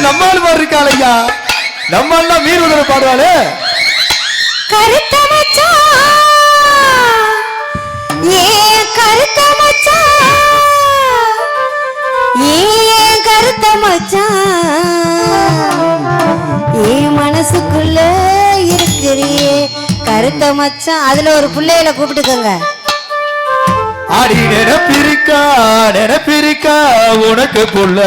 நம்மால் மாதிரி இருக்காளையா நம்ம எல்லாம் மீன் உதவி பாடுவாளே கருத்த மச்சான் ஏ கருத்த மச்சான் ஏ கருத்த மச்சான் ஏ மனசுக்குள்ள இருக்கிறியே கருத்த மச்சான் அதுல ஒரு பிள்ளையில கூப்பிட்டுக்கோங்க ஆடி நினைப்பிருக்கா உனக்கு புள்ள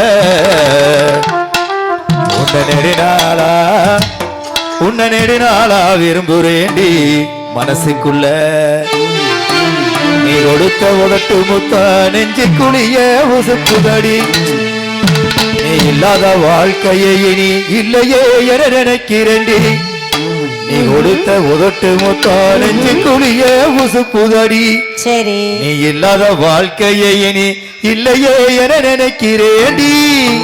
உன்ன நெடுநாளா விரும்புறேண்டி மனசுக்குள்ள நீ கொடுத்த உதட்டு முத்தா நெஞ்சு குளிய உசுப்புதடி நீ இல்லாத வாழ்க்கையை இனி இல்லையே என நினைக்கிறேண்டி நீ கொடுத்த உதட்டு முத்தா நெஞ்சு குளிய உசுப்புதடி சரி நீ இல்லாத வாழ்க்கையை இனி இல்லையே என நினைக்கிறேண்டி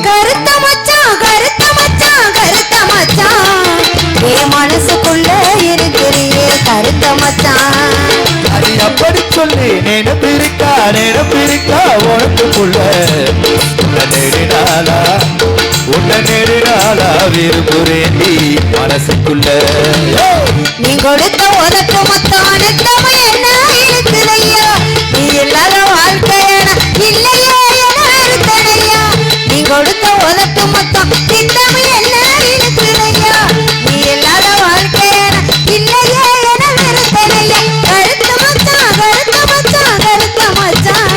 கருத்த மச்சான் கருத்த மச்சான் கருத்த மச்சான் ஏ மனசுக்குள்ள இருக்கிறியே கருத்த மச்சான் அது அப்படி சொல்லி நினைப்பிருக்கா உனக்குள்ள உன்ன நெடுநாளா விரும்புறேண்டி மனசுக்குள்ள நீ கொடுத்த உதட்டு மொத்தம் நித்தமும் என்ன இருக்குதையா நீ இல்லாத வாழ்க்கையான இல்லையே என வெறுத்தனையா நீ கொடுத்த உதட்டு மொத்தம் நித்தமும் என்ன இருக்குதையா நீ இல்லாத வாழ்க்கையான இல்லையே என வெறுத்தனையா கருத்த மச்சான் கருத்த மச்சான் கருத்த மச்சான்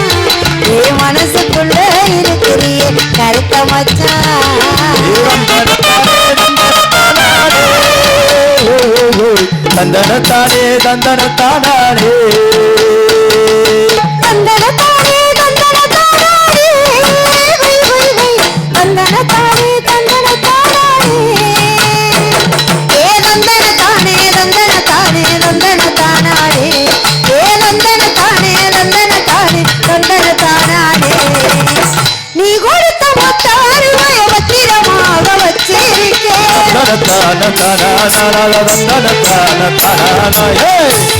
ஏ மனசுக்குள்ள இருக்கிறியே கருத்த மச்சான் தந்தனத்தானே தந்தனத்தானே தந்தனத்தானே தந்தனத்தானே தந்தனத்தானே தந்தனத்தானே ஏ தந்தனத்தானே தந்தனத்தானே தந்தனத்தானே ஏ தந்தனத்தானே தந்தனத்தானே தந்தனத்தானே நீ கொடுத்த மொத்த அருமைய பத்திரமாக வச்சிருக்கேன்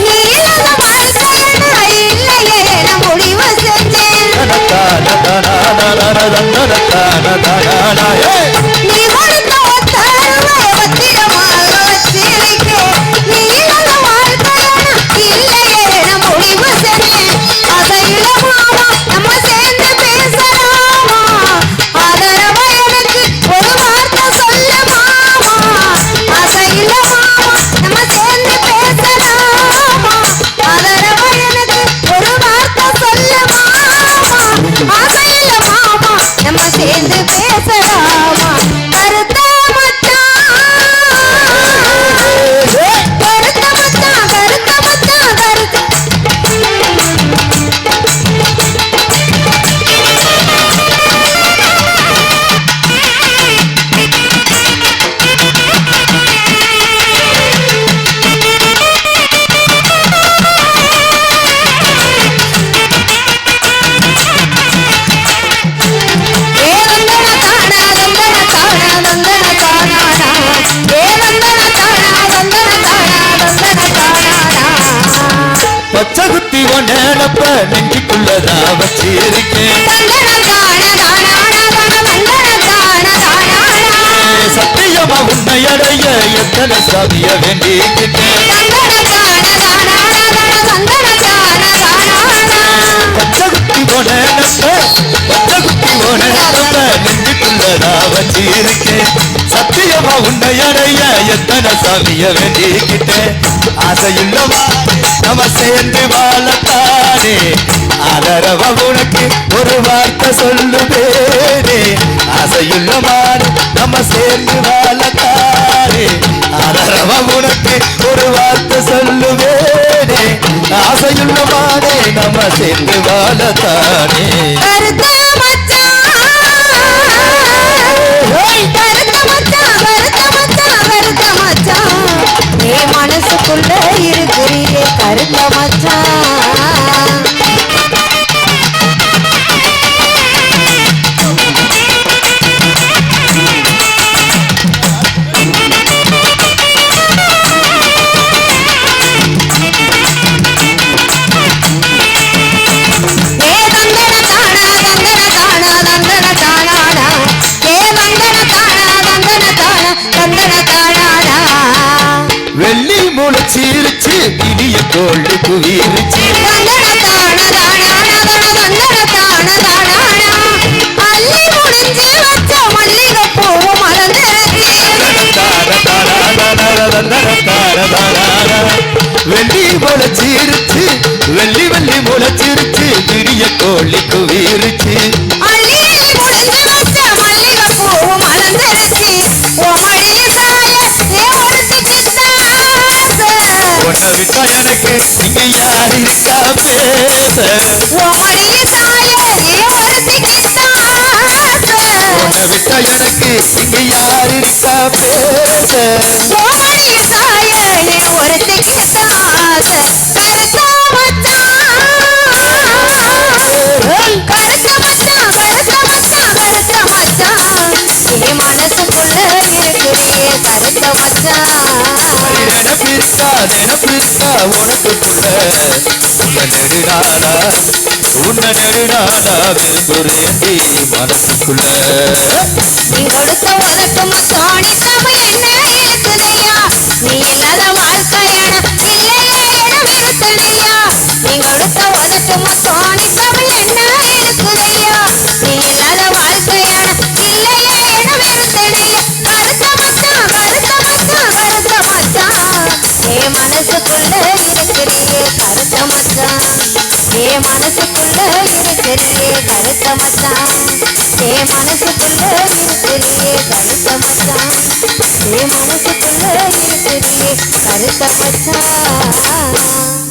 நீ இல்லாத வாழ்க்கையன இல்லையே என முடிவு செஞ்சேன் நீ கொடுத்த ஒத்த அருமைய பத்திரமாக வச்சிருக்கேன் நீ இல்லாத வாழ்க்கையன இல்லையே என முடிவு செஞ்சேன் அதையில மாமா நம்ம சேர்ந்து பேசலாமா ஆதரவா எனக்கு ஒரு வார்த்தை சொல்ல மாமா அதையில மாமா நம்ம சேர்ந்து பேசலாமா ஆதரவா எனக்கு ஒரு வார்த்தை சொல்ல மாமா அதையில மாமா நம்ம சேர்ந்து பேசலாமா கருத்த மச்சான் கருத்த மச்சான் கருத்த மச்சான் கருத்த பச்சை குத்தி ஒன்னப்ப நெஞ்சுக்குள்ளதா வச்சிருக்கேன் சத்தியமா உன்னை அடைய எத்தனை சாமிய வேண்டிக்கிட்டேன் பச்சை குத்தி ஒன்னப்ப நெஞ்சுக்குள்ளதா வச்சிருக்கேன் சத்தியமா உன்னை அடைய எத்தனை சாமிய வேண்டிக்கிட்டேன் ஆசையுள்ளவா நம்ம சேர்ந்து வாழத்தானே ஆதரவா உனக்கு ஒரு வார்த்தை சொல்லுவேனே ஆசையுள்ளவாறு நம்ம சேர்ந்து வாழத்தானே ஆதரவா உனக்கு ஒரு வார்த்தை சொல்லுவேனே ஆசையுள்ளவாறே நம்ம சேர்ந்து வாழத்தானே கருத்த மச்சான் கருத்த மச்சான் கருத்த மச்சான் கருத்த மச்சான் ஏ மனசுக்குள்ள இருக்கிறியே கருத்த மச்சான் ஏ தந்தன தானா தந்தன தந்தன தானானா வெள்ளி முளைச்சிருச்சு கிளிய கோழி குவிருச்சு தந்தன தானதானா தந்தன தானதானா அள்ளி முடிஞ்சு வச்ச மல்லிகை பூவும் மலர்ந்திருக்கு வெள்ளி முளைச்சிருச்சு வெள்ளி வெள்ளி முளைச்சிருச்சு கிளிய கோழி குவிருச்சு அள்ளி முடிஞ்சு வச்ச மல்லிகை பூவும் மலர்ந்திருக்கு உமடி சாய ஏ ஒருத்திக்கு தாசை உன்னை விட்டா எனக்கு இங்க யாரு இருக்கா பேச உமடி சாய ஏ ஒருத்திக்கு தாசை உன்னை விட்டா எனக்கு இங்க யாரு இருக்கா பேச உமடி சாய ஏ ஒருத்திக்கு தாசை கருத்த மச்சான் கருத்த மச்சான் கருத்த மச்சான் கருத்த மச்சான் என் மனசுக்குள்ள இருக்கிறே கருத்த மச்சான் நினப்பிருக்கா நினப்பிருக்கா உனக்குள்ள உன்னை நெடுநாளா விரும்புறேண்டி மனசுக்குள்ள நீ கொடுத்த உனக்கு மச்சான் நித்தம என்ன இருக்குதையா நீ இல்லாத வாழ்க்கையான இல்லையே என விருத்தனையா நீ கொடுத்த உனக்கு மச்சான் நித்தம என்ன இருக்குதையா நீ இல்லாத வாழ்க்கையான இல்லையே என விருத்தனையா கருத்த மச்சான் கருத்த மச்சான் கருத்த மச்சான் என் மனசுக்குள்ள இருக்கிறியே கருத்த மச்சான் என் மனசுக்குள்ள இருக்கிறியே கருத்த மச்சான் என் மனசுக்குள்ள இருக்கிறியே கருத்த மச்சான் என் மனசுக்குள்ள இருக்கிறியே கருத்த மச்சான்